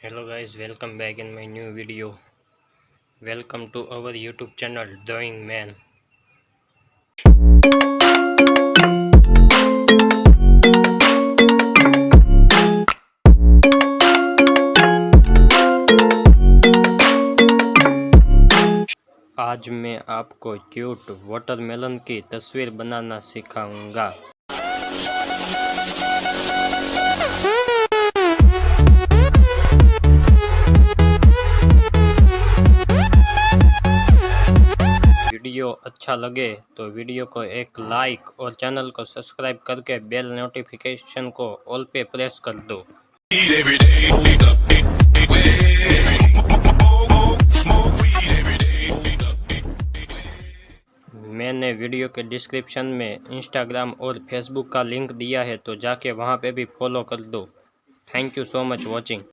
Hello guys, welcome back in my new video. Welcome to our YouTube channel Drawing Man. आज मैं आपको cute watermelon की तस्वीर बनाना सिखाऊंगा। वीडियो अच्छा लगे तो वीडियो को एक लाइक और चैनल को सब्सक्राइब करके बेल नोटिफिकेशन को ऑल पे प्रेस कर दो। मैंने वीडियो के डिस्क्रिप्शन में इंस्टाग्राम और फेसबुक का लिंक दिया है, तो जाके वहाँ पे भी फॉलो कर दो। Thank you so much watching.